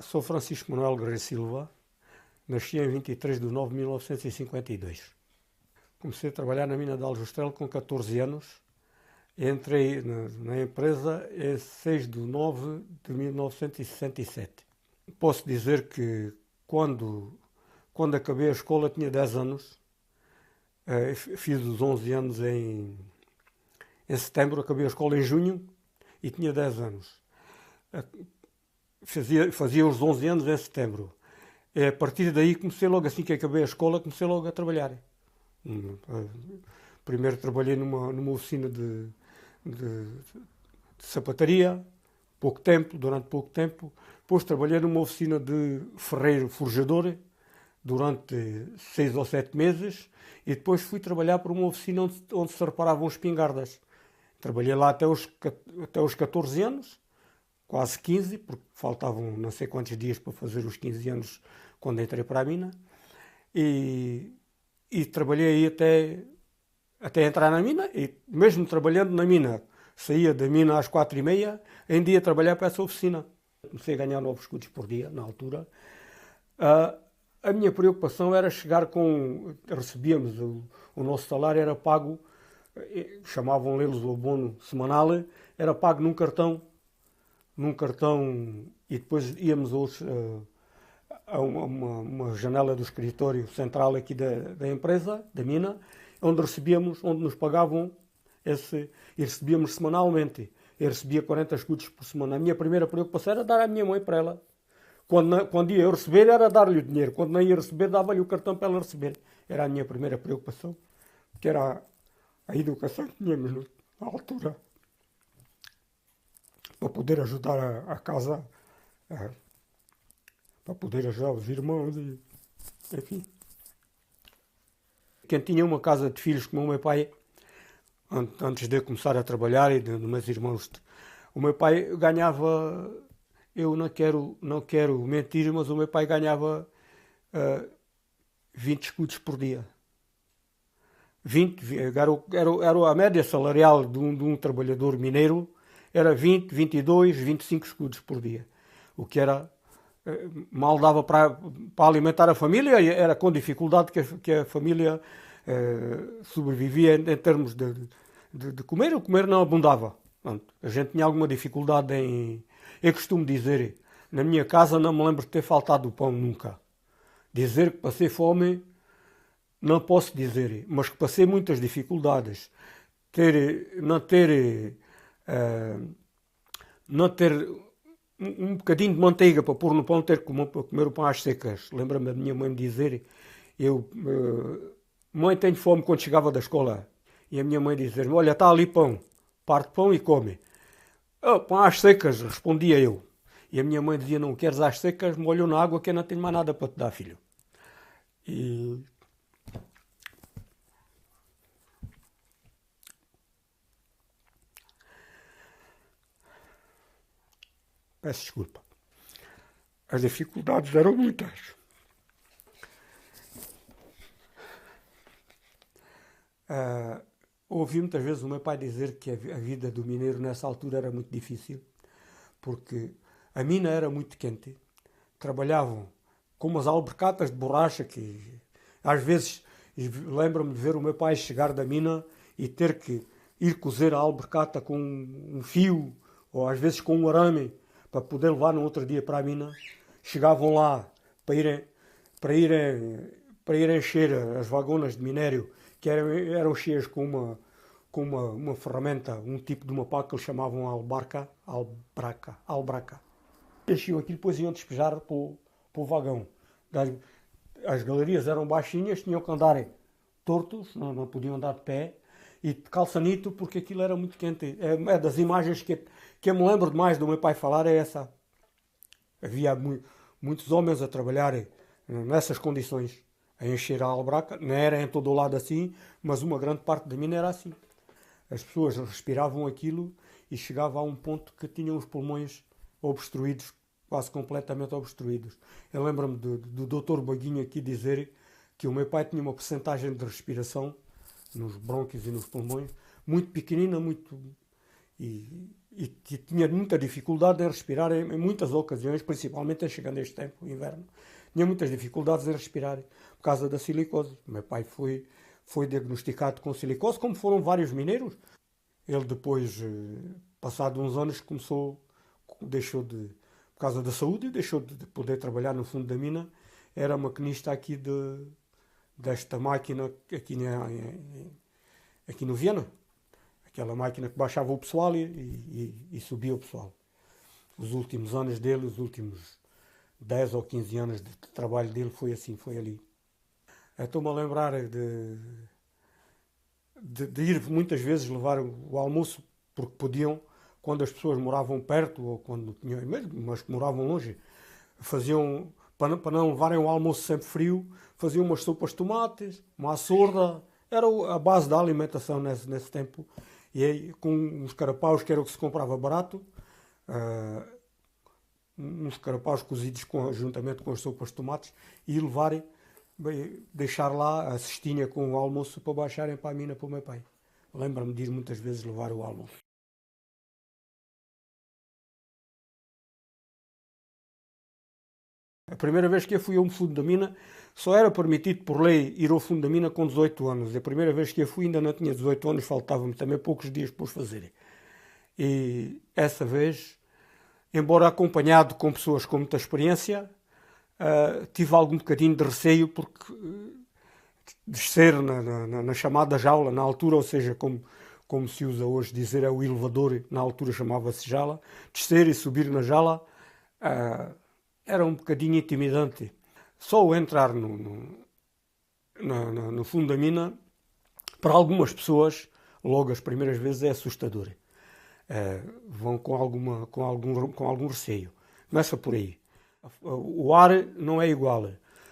Sou Francisco Manuel Guerreiro Silva, nasci em 23 de nove de 1952. Comecei a trabalhar na mina de Aljustrel com 14 anos. Entrei na empresa em 6 de nove de 1967. Posso dizer que quando acabei a escola tinha 10 anos. Fiz os 11 anos em setembro, acabei a escola em junho e tinha 10 anos. Fazia os 11 anos em setembro. A partir daí comecei logo, assim que acabei a escola, comecei logo a trabalhar. Primeiro trabalhei numa oficina de sapataria, durante pouco tempo. Depois trabalhei numa oficina de ferreiro forjador durante 6 ou 7 meses e depois fui trabalhar para uma oficina onde se reparavam espingardas. Trabalhei lá até os 14 anos, quase 15, porque faltavam não sei quantos dias para fazer os 15 anos quando entrei para a mina. E trabalhei aí até entrar na mina, e mesmo trabalhando na mina, saía da mina às 4h30, ainda ia trabalhar para essa oficina. Comecei a ganhar 9 escudos por dia, na altura. A minha preocupação era chegar recebíamos, o nosso salário era pago, chamavam eles o abono semanal, era pago num cartão, e depois íamos a uma janela do escritório central aqui da empresa, da mina, onde nos pagavam e recebíamos semanalmente. Eu recebia 40 escudos por semana. A minha primeira preocupação era dar à minha mãe para ela. Quando ia eu receber, era dar-lhe o dinheiro. Quando não ia receber, dava-lhe o cartão para ela receber. Era a minha primeira preocupação, que era a educação que tínhamos na altura, para poder ajudar a casa, para poder ajudar os irmãos, enfim. Quem tinha uma casa de filhos como o meu pai, antes de eu começar a trabalhar e dos meus irmãos, o meu pai ganhava, eu não quero mentir, mas o meu pai ganhava 20 escudos por dia. 20, era a média salarial de um trabalhador mineiro, era 20, 22, 25 escudos por dia. O que era, mal dava para alimentar a família, era com dificuldade que a família sobrevivia em termos de comer. O comer não abundava. Pronto, a gente tinha alguma dificuldade Eu costumo dizer, na minha casa não me lembro de ter faltado o pão nunca. Dizer que passei fome, não posso dizer, mas que passei muitas dificuldades. Não ter um bocadinho de manteiga para pôr no pão, ter que comer o pão às secas. Lembra-me da minha mãe dizer, mãe, tenho fome, quando chegava da escola. E a minha mãe dizer-me, olha, está ali pão, parte pão e come. Pão às secas, respondia eu. E a minha mãe dizia, não queres às secas, molhou na água que eu não tenho mais nada para te dar, filho. E peço desculpa. As dificuldades eram muitas. Ouvi muitas vezes o meu pai dizer que a vida do mineiro nessa altura era muito difícil, porque a mina era muito quente. Trabalhavam com umas albercatas de borracha que, às vezes, lembro-me de ver o meu pai chegar da mina e ter que ir cozer a albercata com um fio, ou às vezes com um arame, para poder levar no outro dia para a mina. Chegavam lá para ir encher as vagonas de minério, que eram cheias com uma ferramenta, um tipo de uma pá que eles chamavam albraca. Enchiam aquilo, depois iam despejar para o vagão. As galerias eram baixinhas, tinham que andar tortos, não podiam andar de pé, e de calçanito, porque aquilo era muito quente. É das imagens que eu me lembro demais do meu pai falar, é essa. Havia muitos homens a trabalhar nessas condições, a encher a albraca. Não era em todo o lado assim, mas uma grande parte da mina era assim. As pessoas respiravam aquilo e chegava a um ponto que tinham os pulmões obstruídos, quase completamente obstruídos. Eu lembro-me do Dr. Baguinho aqui dizer que o meu pai tinha uma percentagem de respiração nos brônquios e nos pulmões muito pequenina, muito... e tinha muita dificuldade em respirar em muitas ocasiões, principalmente chegando este tempo, o inverno. Tinha muitas dificuldades em respirar por causa da silicose. O meu pai foi diagnosticado com silicose, como foram vários mineiros. Ele depois, passado uns anos, deixou de, por causa da saúde, deixou de poder trabalhar no fundo da mina. Era maquinista aqui desta máquina aqui no Viana. Aquela máquina que baixava o pessoal e subia o pessoal. Os últimos anos dele, os últimos 10 ou 15 anos de trabalho dele foi assim, foi ali. Estou-me a lembrar de ir muitas vezes levar o almoço, porque podiam, quando as pessoas moravam perto ou quando tinham, mas que moravam longe, faziam, para não levarem o almoço sempre frio, faziam umas sopas de tomates, uma açorda. Era a base da alimentação nesse tempo. E aí, com uns carapaus, que era o que se comprava barato, uns carapaus cozidos juntamente com as sopas de tomates, e levarem, deixar lá a cestinha com o almoço para baixarem para a mina para o meu pai. Lembro-me de ir muitas vezes levar o almoço. A primeira vez que eu fui ao fundo da mina, só era permitido por lei ir ao fundo da mina com 18 anos. A primeira vez que eu fui ainda não tinha 18 anos, faltavam-me também poucos dias para os fazer. E essa vez, embora acompanhado com pessoas com muita experiência, tive algum bocadinho de receio, porque descer na chamada jaula, na altura, ou seja, como se usa hoje dizer, é o elevador, na altura chamava-se jala, descer e subir na jala, era um bocadinho intimidante. Só o entrar no fundo da mina, para algumas pessoas, logo as primeiras vezes, é assustador. Vão com algum receio. Começa por aí. O ar não é igual.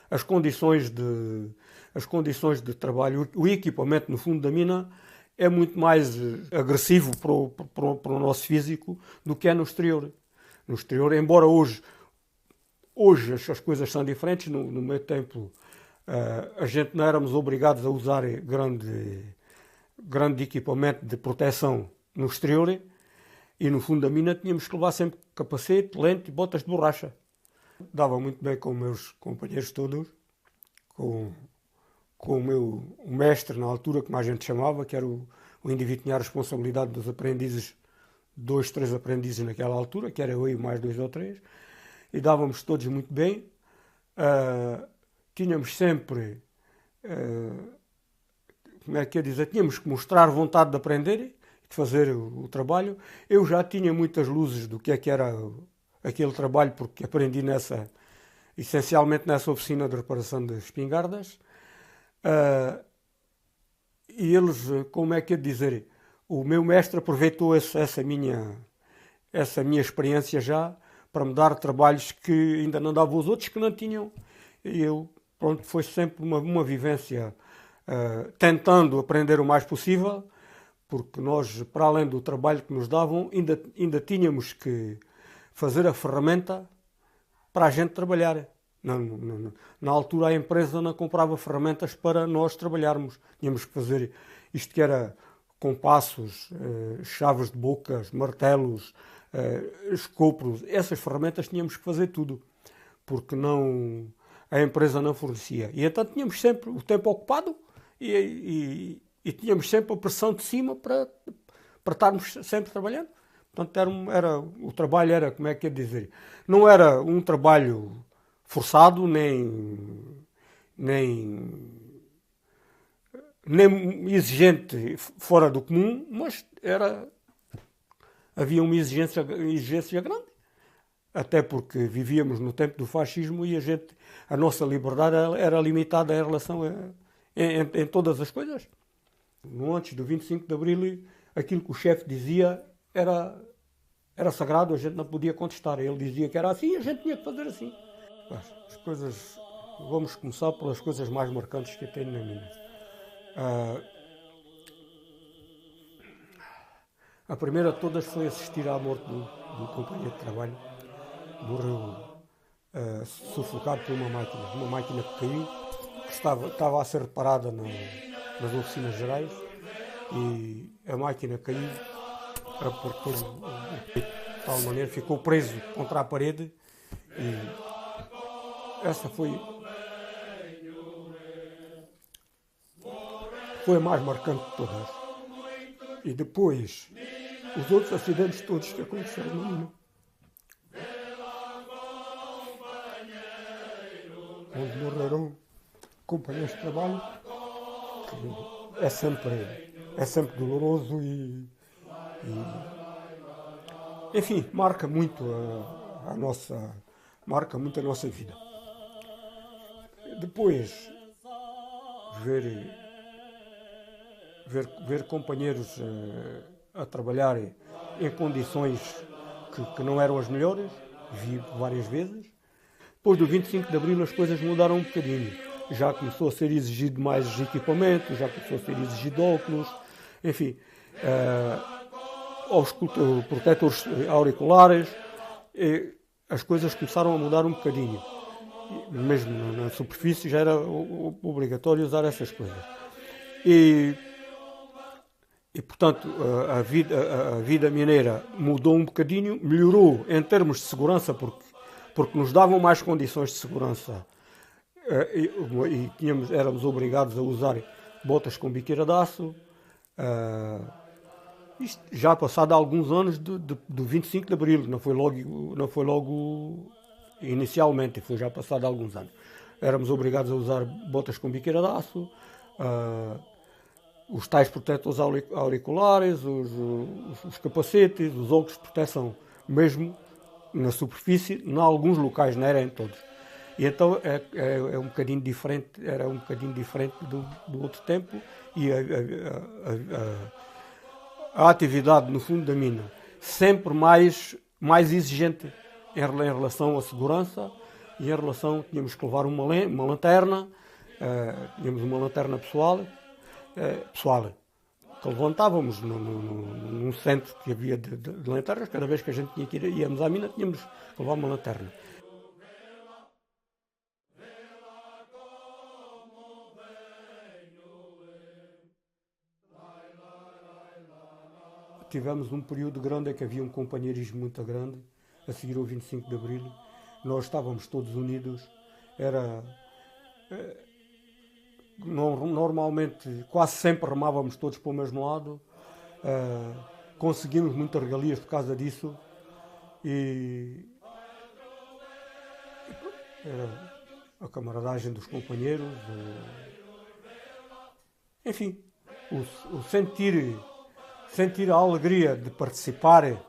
As condições de trabalho, o equipamento no fundo da mina é muito mais agressivo para o nosso físico do que é no exterior. No exterior, embora hoje as coisas são diferentes. No meu tempo, a gente não éramos obrigados a usar grande equipamento de proteção no exterior, e no fundo da mina tínhamos que levar sempre capacete, lente e botas de borracha. Dava muito bem com os meus companheiros todos, com o meu mestre na altura, como a gente chamava, que era o indivíduo que tinha a responsabilidade dos aprendizes, 2, 3 aprendizes naquela altura, que era eu e mais 2 ou 3, e dávamos todos muito bem. Tínhamos sempre, como é que eu dizer, tínhamos que mostrar vontade de aprender, de fazer o trabalho. Eu já tinha muitas luzes do que era aquele trabalho, porque aprendi essencialmente nessa oficina de reparação de espingardas. E eles, como é que eu dizer, o meu mestre aproveitou essa minha experiência já para me dar trabalhos que ainda não davam os outros que não tinham. E eu, pronto, foi sempre uma vivência tentando aprender o mais possível, porque nós, para além do trabalho que nos davam, ainda tínhamos que fazer a ferramenta para a gente trabalhar. Na altura a empresa não comprava ferramentas para nós trabalharmos. Tínhamos que fazer isto, que era compassos, chaves de bocas, martelos, escopros. Essas ferramentas tínhamos que fazer tudo, porque a empresa não fornecia. E então tínhamos sempre o tempo ocupado e tínhamos sempre a pressão de cima para estarmos sempre trabalhando. Portanto, o trabalho era, como é que é dizer, não era um trabalho forçado, nem exigente fora do comum, mas havia uma exigência grande. Até porque vivíamos no tempo do fascismo e a nossa liberdade era limitada em relação em todas as coisas. Antes do 25 de Abril, aquilo que o chefe dizia era sagrado, a gente não podia contestar. Ele dizia que era assim e a gente tinha que fazer assim. As coisas, vamos começar pelas coisas mais marcantes que eu tenho na mina. A primeira de todas foi assistir à morte do companheiro de trabalho. Morreu sufocado por uma máquina que caiu, que estava a ser reparada nas oficinas gerais, e a máquina caiu a pôr de tal maneira, ficou preso contra a parede e essa foi a mais marcante de todas. E depois, os outros acidentes todos que aconteceram na mina, onde morreram companheiros de trabalho, que é sempre doloroso e enfim, marca muito marca muito a nossa vida. Depois, ver companheiros a trabalhar em condições que não eram as melhores, vi várias vezes. Depois do 25 de Abril as coisas mudaram um bocadinho. Já começou a ser exigido mais equipamento, já começou a ser exigido óculos, enfim, aos protetores auriculares, as coisas começaram a mudar um bocadinho. Mesmo na superfície já era obrigatório usar essas coisas. E portanto, a vida mineira mudou um bocadinho, melhorou em termos de segurança, porque nos davam mais condições de segurança e éramos obrigados a usar botas com biqueira de aço. Isto já passado alguns anos do 25 de Abril, não foi logo inicialmente, foi já passado alguns anos. Éramos obrigados a usar botas com biqueira de aço, os tais protetores auriculares, os capacetes, os óculos de proteção, mesmo na superfície, em alguns locais, não era em todos. E então é um bocadinho diferente, era um bocadinho diferente do outro tempo, e a atividade no fundo da mina sempre mais exigente em relação à segurança e em relação, tínhamos que levar uma lanterna, tínhamos uma lanterna pessoal, que levantávamos num centro que havia de lanternas. Cada vez que a gente íamos à mina, tínhamos que levar uma lanterna. Tivemos um período grande em que havia um companheirismo muito grande, a seguir ao 25 de Abril. Nós estávamos todos unidos, normalmente, quase sempre remávamos todos para o mesmo lado, conseguimos muitas regalias por causa disso, e era a camaradagem dos companheiros, enfim, o sentir a alegria de participar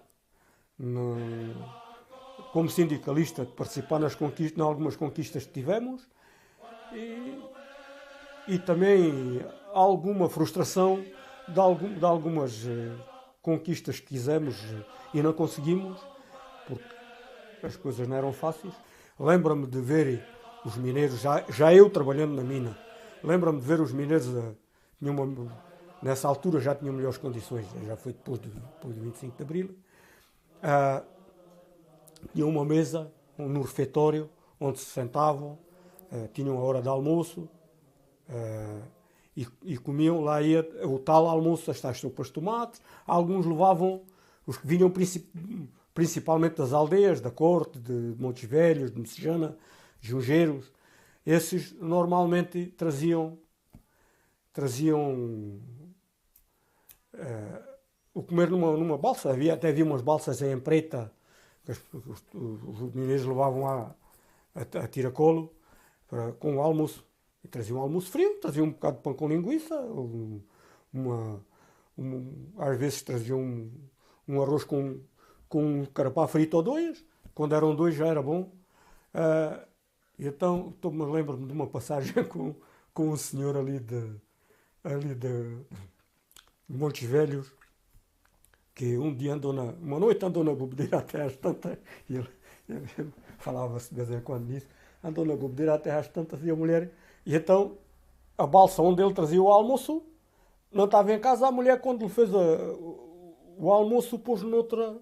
como sindicalista, de participar em algumas conquistas que tivemos, e também alguma frustração de algumas conquistas que quisemos e não conseguimos, porque as coisas não eram fáceis. Lembro-me de ver os mineiros, já eu trabalhando na mina, lembro-me de ver os mineiros, nessa altura já tinham melhores condições, já foi depois do 25 de Abril. Tinham uma mesa no refeitório onde se sentavam, tinham a hora de almoço, e comiam, lá ia o tal almoço, as tais sopas de tomate. Alguns levavam, os que vinham principalmente das aldeias, da corte, de Montes Velhos, de Messejana, Jungeiros. Esses normalmente traziam o comer numa balsa. Até havia umas balsas em Empreita, que os mineiros levavam a tiracolo com o almoço. E traziam um almoço frio, traziam um bocado de pão com linguiça, às vezes traziam um arroz com um carapá frito ou dois. Quando eram dois já era bom. E então lembro-me de uma passagem com um senhor ali de Montes Velhos, que uma noite andou na bebedeira até às tantas, e ele falava-se de vez em quando nisso, andou na bebedeira até às tantas, e a mulher, e então a balsa onde ele trazia o almoço não estava em casa. A mulher, quando lhe fez o almoço, pôs noutra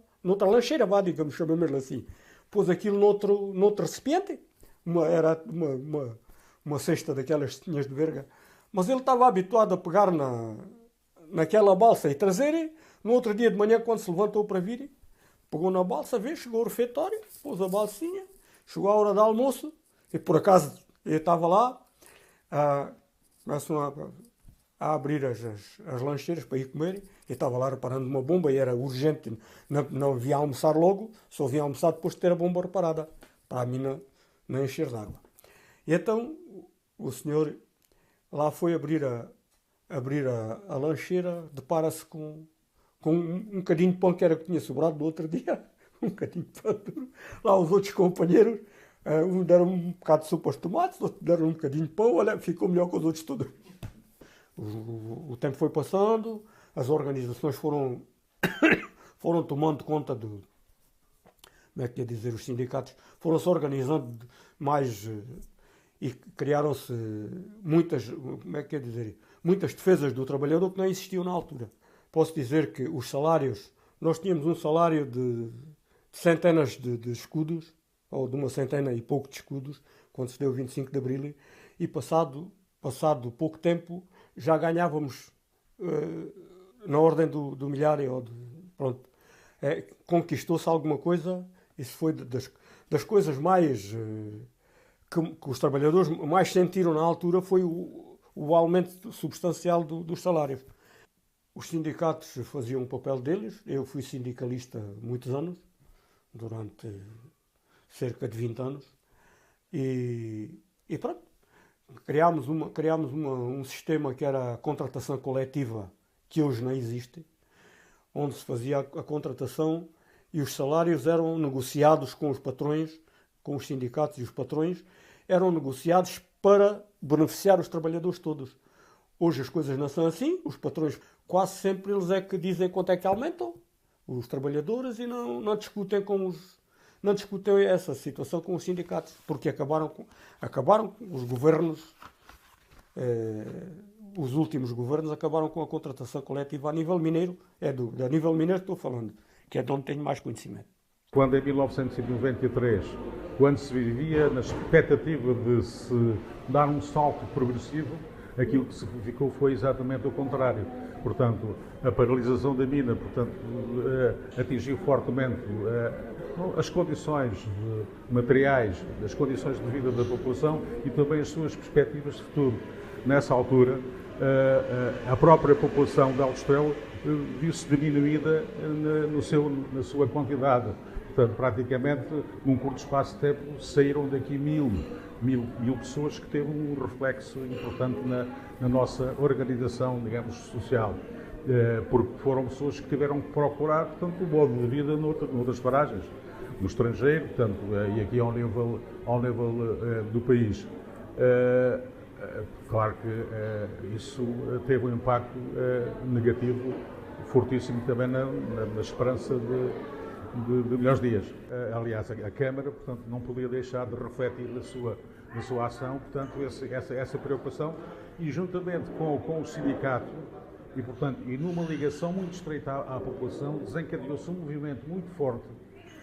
lancheira, digamos, chamemos-lhe assim, pôs aquilo noutro recipiente, era uma cesta daquelas que tinhas de verga, mas ele estava habituado a pegar naquela balsa e trazer, No outro dia de manhã, quando se levantou para vir, pegou na balsa, veio, chegou ao refeitório, pôs a balsinha, chegou à hora do almoço, e por acaso eu estava lá, começam a abrir as lancheiras para ir comer, e estava lá reparando uma bomba e era urgente, não vinha almoçar logo, só vinha almoçar depois de ter a bomba reparada, para a mina não encher de água. E então o senhor lá foi abrir a lancheira, depara-se com um bocadinho de pão que tinha sobrado do outro dia, um bocadinho de pão duro. Lá os outros companheiros, deram um bocado de sopa aos tomates, outros deram um bocadinho de pão, olha, ficou melhor que os outros todos. O tempo foi passando, as organizações foram tomando conta do... Como é que ia dizer? Os sindicatos foram-se organizando mais e criaram-se muitas, como é que ia dizer? Muitas defesas do trabalhador que não existiam na altura. Posso dizer que os salários, nós tínhamos um salário de centenas de escudos, ou de uma centena e pouco de escudos, quando se deu o 25 de Abril, e passado pouco tempo já ganhávamos na ordem do milhário. Pronto. Conquistou-se alguma coisa, isso foi das coisas mais que os trabalhadores mais sentiram na altura, foi o aumento substancial dos salários. Os sindicatos faziam o papel deles. Eu fui sindicalista muitos anos, durante cerca de 20 anos. E pronto, criámos um sistema que era a contratação coletiva, que hoje não existe, onde se fazia a contratação e os salários eram negociados com os patrões, com os sindicatos e os patrões, eram negociados para beneficiar os trabalhadores todos. Hoje as coisas não são assim, os patrões quase sempre eles é que dizem quanto é que aumentam os trabalhadores e não discutem não discutem essa situação com os sindicatos, porque acabaram os governos, os últimos governos acabaram com a contratação coletiva a nível mineiro, a nível mineiro estou falando, que é de onde tenho mais conhecimento. Quando em 1993, quando se vivia na expectativa de se dar um salto progressivo, aquilo que se verificou foi exatamente o contrário. Portanto, a paralisação da mina, atingiu fortemente as condições materiais, as condições de vida da população e também as suas perspectivas de futuro. Nessa altura, a própria população de Aljustrel viu-se diminuída na sua quantidade. Portanto, praticamente, num curto espaço de tempo, saíram daqui mil pessoas, que teve um reflexo importante na nossa organização, digamos, social. Porque foram pessoas que tiveram que procurar, portanto, o modo de vida noutras paragens, no estrangeiro, portanto, e aqui ao nível do país. Claro que isso teve um impacto negativo fortíssimo também na esperança de melhores dias. Aliás, a Câmara, portanto, não podia deixar de refletir na sua ação, portanto, essa preocupação, e juntamente com o sindicato, e, portanto, e numa ligação muito estreita à população, desencadeou-se um movimento muito forte.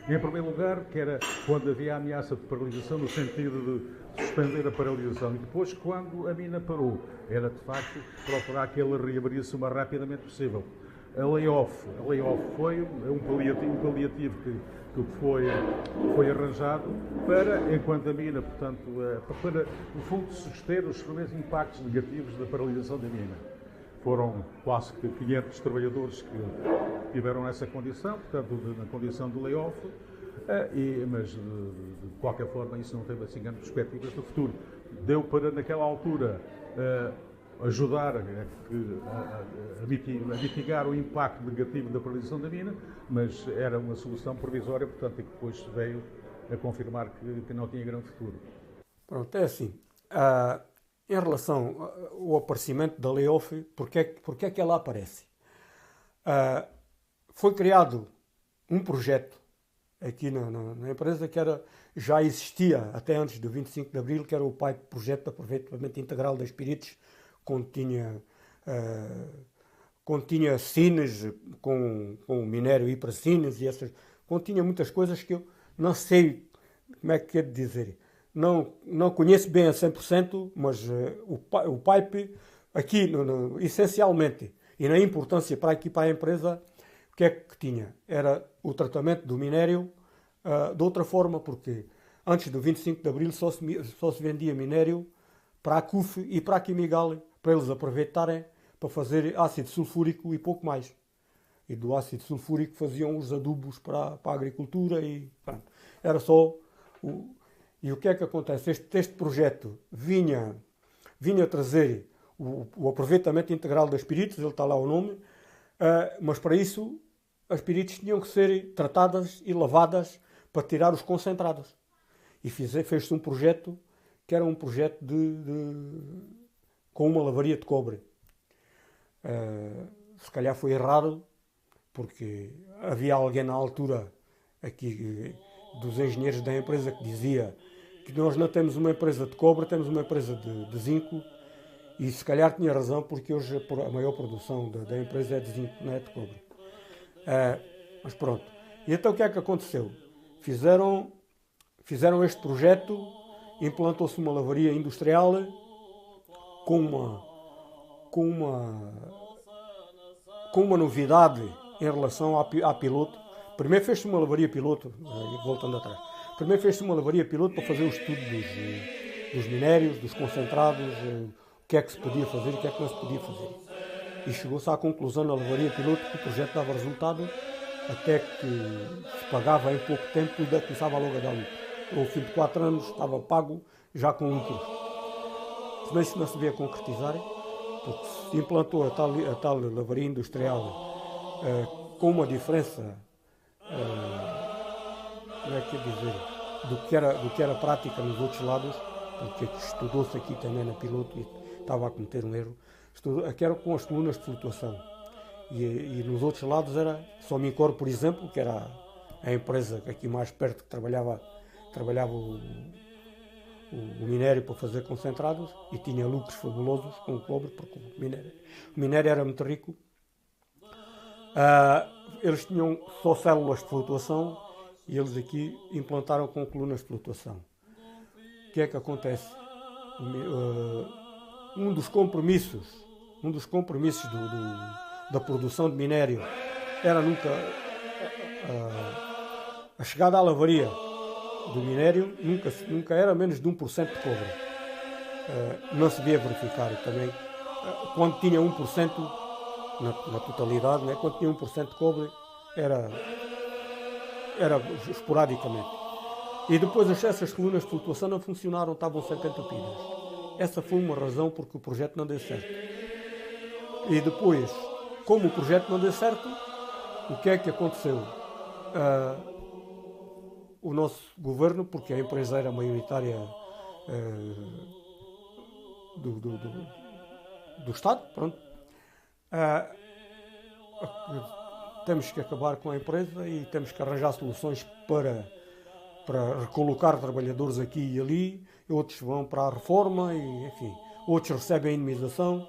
Em primeiro lugar, que era quando havia a ameaça de paralisação, no sentido de suspender a paralisação, e depois, quando a mina parou, era de facto procurar que ela reabrisse o mais rapidamente possível. A layoff foi um paliativo que foi arranjado para, enquanto a mina, portanto, para, no fundo, suster os primeiros impactos negativos da paralisação da mina. Foram quase que 500 trabalhadores que tiveram essa condição, portanto, na condição de layoff, mas de qualquer forma isso não teve assim grandes perspectivas do futuro. Deu para, naquela altura, ajudar a mitigar o impacto negativo da paralisação da mina, mas era uma solução provisória, portanto, e que depois veio a confirmar que não tinha grande futuro. Pronto, é assim. Em relação ao aparecimento da layoff, porque é que ela aparece? Foi criado um projeto aqui na empresa que já existia até antes do 25 de Abril, que era o PAIP, Projeto de Aproveitamento Integral das Espíritos, continha sines com minério e para sines e continha muitas coisas que eu não sei como é que é de dizer. Não conheço bem a 100%, mas o PAIP aqui, essencialmente, e na importância para aqui para a empresa, o que é que tinha? Era o tratamento do minério de outra forma, porque antes do 25 de Abril só se vendia minério para a CUF e para a Quimigal, para eles aproveitarem para fazer ácido sulfúrico e pouco mais. E do ácido sulfúrico faziam os adubos para a agricultura e pronto. Era só... E o que é que acontece? Este projeto vinha trazer o aproveitamento integral das piritas, ele está lá o nome, mas para isso as piritas tinham que ser tratadas e lavadas para tirar os concentrados. E fez-se um projeto que era um projeto com uma lavaria de cobre. Se calhar foi errado, porque havia alguém na altura aqui dos engenheiros da empresa que dizia que nós não temos uma empresa de cobre, temos uma empresa de zinco, e se calhar tinha razão, porque hoje a maior produção da empresa é de zinco, não é de cobre. Mas pronto. E então o que é que aconteceu? Fizeram este projeto, implantou-se uma lavaria industrial com uma novidade em relação à piloto. Primeiro fez-se uma lavaria piloto, voltando atrás. Primeiro fez-se uma lavaria piloto para fazer o estudo dos minérios, dos concentrados, o que é que se podia fazer e o que é que não se podia fazer. E chegou-se à conclusão na lavaria piloto que o projeto dava resultado, até que se pagava em pouco tempo e começava logo a dar lucro. Ao fim de 4 anos estava pago já com lucros. Mas isso não se veio a concretizar, porque se implantou a tal lavaria industrial com uma diferença, como é que dizer, do que era prática nos outros lados, porque estudou-se aqui também na piloto e estava a cometer um erro, aqui era com as colunas de flutuação. E nos outros lados era Somicor, por exemplo, que era a empresa aqui mais perto que trabalhava o minério para fazer concentrados e tinha lucros fabulosos com o cobre, porque o minério era muito rico. Eles tinham só células de flutuação e eles aqui implantaram com colunas de flutuação. O que é que acontece? Um dos compromissos da produção de minério era nunca a chegada à lavaria do minério nunca era menos de 1% de cobre. Não se via verificar também. Quando tinha 1% na totalidade, né? Quando tinha 1% de cobre era esporadicamente. E depois essas colunas de flutuação não funcionaram, estavam sempre entupidas. Essa foi uma razão porque o projeto não deu certo. E depois, como o projeto não deu certo, o que é que aconteceu? O nosso governo, porque a empresa era maioritária do Estado, pronto, temos que acabar com a empresa e temos que arranjar soluções para recolocar trabalhadores aqui e ali, outros vão para a reforma, e, enfim, outros recebem a indemnização,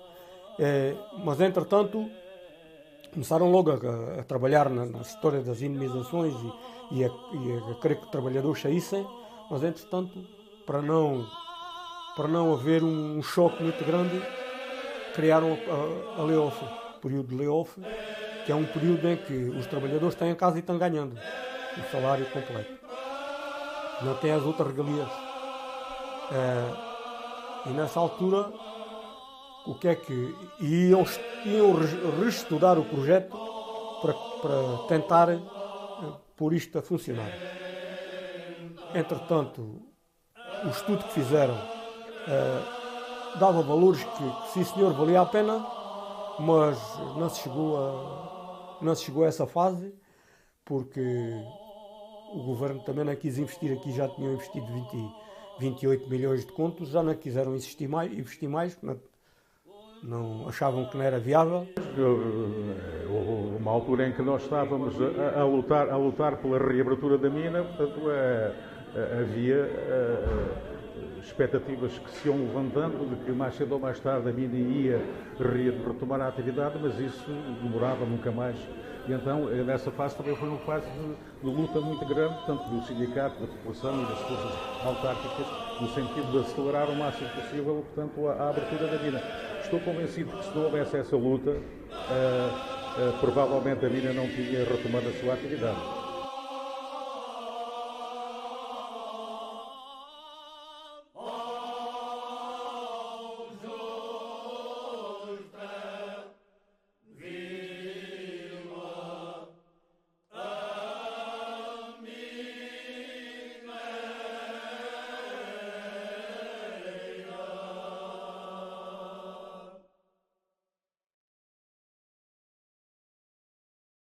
mas entretanto começaram logo a trabalhar na história das indemnizações e a querer que os trabalhadores saíssem, mas entretanto, para não haver um choque muito grande, criaram a layoff, o período de layoff, que é um período em que os trabalhadores estão em casa e estão ganhando o salário completo. Não têm as outras regalias. E nessa altura, o que é que iam reestudar o projeto para tentar pôr isto a funcionar. Entretanto, o estudo que fizeram dava valores que sim senhor, valia a pena, mas não se chegou a essa fase, porque o governo também não quis investir aqui, já tinham investido 28 milhões de contos, já não quiseram investir mais, não achavam que não era viável. Houve uma altura em que nós estávamos a lutar pela reabertura da mina, portanto havia expectativas que se iam levantando de que mais cedo ou mais tarde a mina ia retomar a atividade, mas isso demorava nunca mais. E então, nessa fase também foi uma fase de luta muito grande, tanto do sindicato, da população e das forças autárquicas, no sentido de acelerar o máximo possível, portanto, a abertura da mina. Estou convencido que se não houvesse essa luta, provavelmente a mina não tinha retomado a sua atividade.